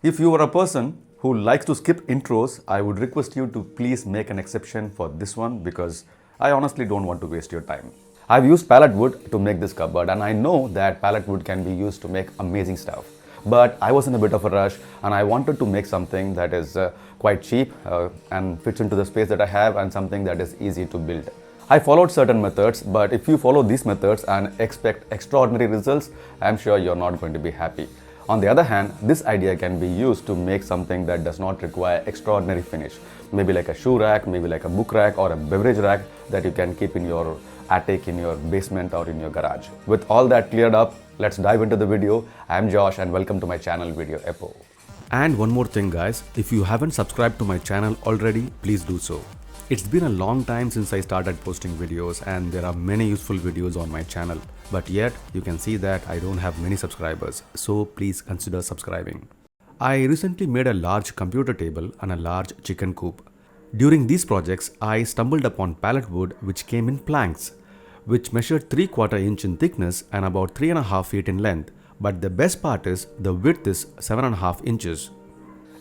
If you are a person who likes to skip intros, I would request you to please make an exception for this one because I honestly don't want to waste your time. I've used pallet wood to make this cupboard and I know that pallet wood can be used to make amazing stuff. But I was in a bit of a rush and I wanted to make something that is quite cheap and fits into the space that I have and something that is easy to build. I followed certain methods, but if you follow these methods and expect extraordinary results, I'm sure you're not going to be happy. On the other hand, this idea can be used to make something that does not require extraordinary finish. Maybe like a shoe rack, maybe like a book rack or a beverage rack that you can keep in your attic, in your basement or in your garage. With all that cleared up, let's dive into the video. I'm Josh and welcome to my channel Video Epo. And one more thing guys, if you haven't subscribed to my channel already, please do so. It's been a long time since I started posting videos and there are many useful videos on my channel. But yet, you can see that I don't have many subscribers, so please consider subscribing. I recently made a large computer table and a large chicken coop. During these projects, I stumbled upon pallet wood which came in planks, which measured 3/4 inch in thickness and about 3.5 feet in length. But the best part is, the width is 7.5 inches.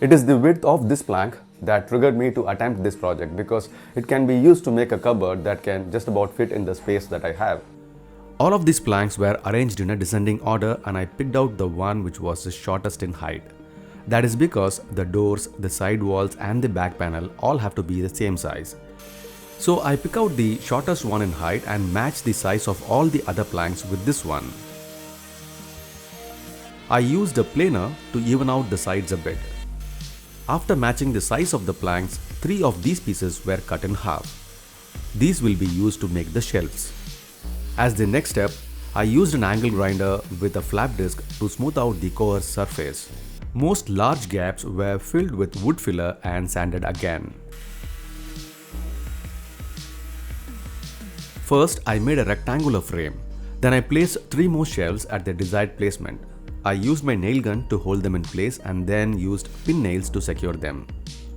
It is the width of this plank that triggered me to attempt this project because it can be used to make a cupboard that can just about fit in the space that I have. All of these planks were arranged in a descending order and I picked out the one which was the shortest in height. That is because the doors, the side walls and the back panel all have to be the same size. So I pick out the shortest one in height and match the size of all the other planks with this one. I used a planer to even out the sides a bit. After matching the size of the planks, 3 of these pieces were cut in half. These will be used to make the shelves. As the next step, I used an angle grinder with a flap disc to smooth out the coarse surface. Most large gaps were filled with wood filler and sanded again. First, I made a rectangular frame. Then I placed 3 more shelves at their desired placement. I used my nail gun to hold them in place and then used pin nails to secure them.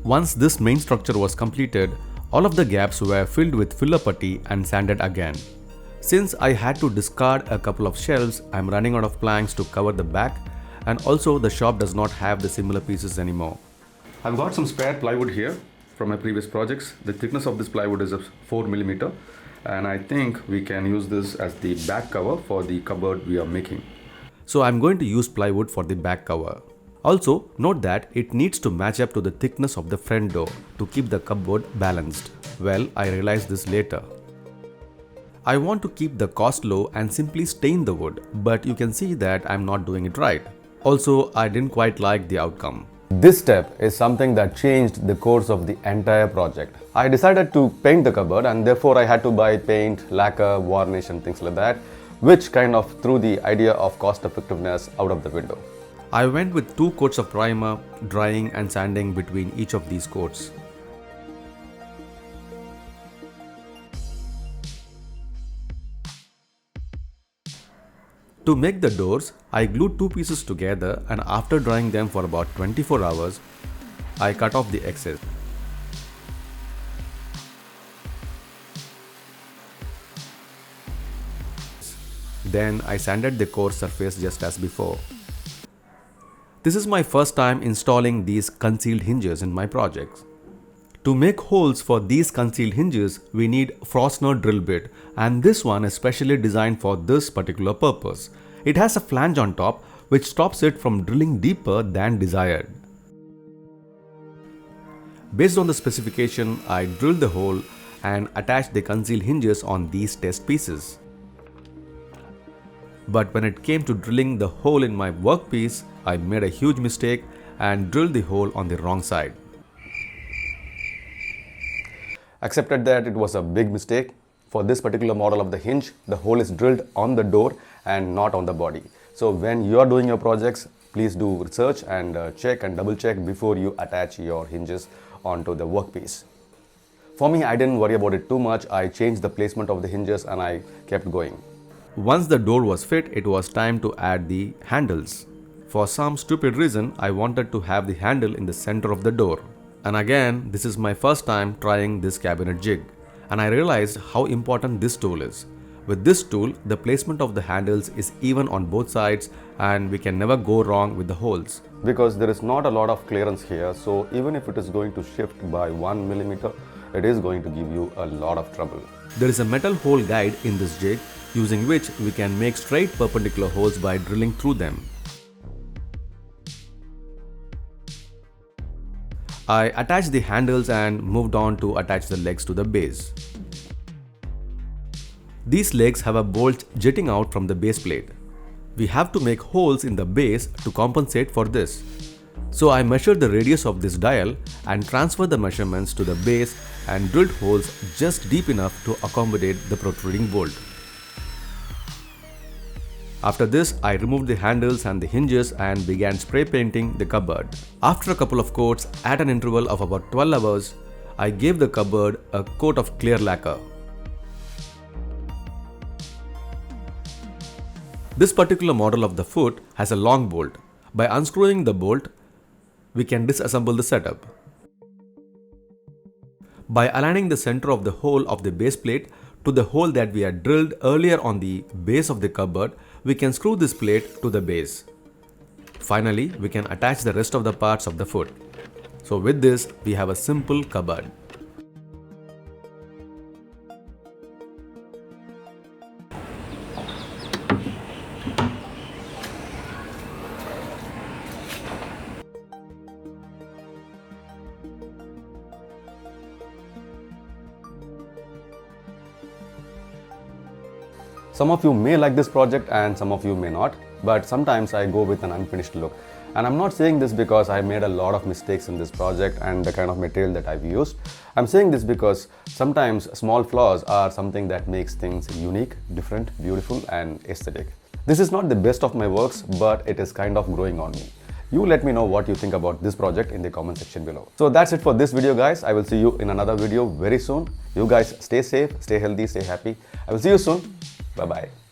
Once this main structure was completed, all of the gaps were filled with filler putty and sanded again. Since I had to discard a couple of shelves, I'm running out of planks to cover the back, and also the shop does not have the similar pieces anymore. I've got some spare plywood here from my previous projects. The thickness of this plywood is 4 mm and I think we can use this as the back cover for the cupboard we are making. So I'm going to use plywood for the back cover. Also, note that it needs to match up to the thickness of the front door to keep the cupboard balanced. Well, I realized this later. I want to keep the cost low and simply stain the wood, but you can see that I'm not doing it right. Also, I didn't quite like the outcome. This step is something that changed the course of the entire project. I decided to paint the cupboard and therefore I had to buy paint, lacquer, varnish and things like that, which kind of threw the idea of cost effectiveness out of the window. I went with 2 coats of primer, drying and sanding between each of these coats. To make the doors, I glued 2 pieces together and after drying them for about 24 hours, I cut off the excess. Then I sanded the core surface just as before. This is my first time installing these concealed hinges in my projects. To make holes for these concealed hinges, we need Frostner drill bit, and this one is specially designed for this particular purpose. It has a flange on top which stops it from drilling deeper than desired. Based on the specification, I drilled the hole and attached the concealed hinges on these test pieces. But when it came to drilling the hole in my workpiece, I made a huge mistake and drilled the hole on the wrong side. Accepted that it was a big mistake. For this particular model of the hinge, the hole is drilled on the door and not on the body. So when you are doing your projects, please do research and check and double check before you attach your hinges onto the workpiece. For me, I didn't worry about it too much. I changed the placement of the hinges and I kept going. Once the door was fit, it was time to add the handles. For some stupid reason, I wanted to have the handle in the center of the door. And again, this is my first time trying this cabinet jig. And I realized how important this tool is. With this tool, the placement of the handles is even on both sides and we can never go wrong with the holes. Because there is not a lot of clearance here, so even if it is going to shift by 1 millimeter, it is going to give you a lot of trouble. There is a metal hole guide in this jig, using which we can make straight perpendicular holes by drilling through them. I attached the handles and moved on to attach the legs to the base. These legs have a bolt jutting out from the base plate. We have to make holes in the base to compensate for this. So I measured the radius of this dial and transferred the measurements to the base and drilled holes just deep enough to accommodate the protruding bolt. After this, I removed the handles and the hinges and began spray painting the cupboard. After a couple of coats at an interval of about 12 hours, I gave the cupboard a coat of clear lacquer. This particular model of the foot has a long bolt. By unscrewing the bolt, we can disassemble the setup. By aligning the center of the hole of the base plate to the hole that we had drilled earlier on the base of the cupboard, we can screw this plate to the base. Finally, we can attach the rest of the parts of the foot. So with this, we have a simple cupboard. Some of you may like this project and some of you may not, but sometimes I go with an unfinished look. And I'm not saying this because I made a lot of mistakes in this project and the kind of material that I've used. I'm saying this because sometimes small flaws are something that makes things unique, different, beautiful and aesthetic. This is not the best of my works, but it is kind of growing on me. You let me know what you think about this project in the comment section below. So that's it for this video, guys. I will see you in another video very soon. You guys stay safe, stay healthy, stay happy. I will see you soon. Bye-bye.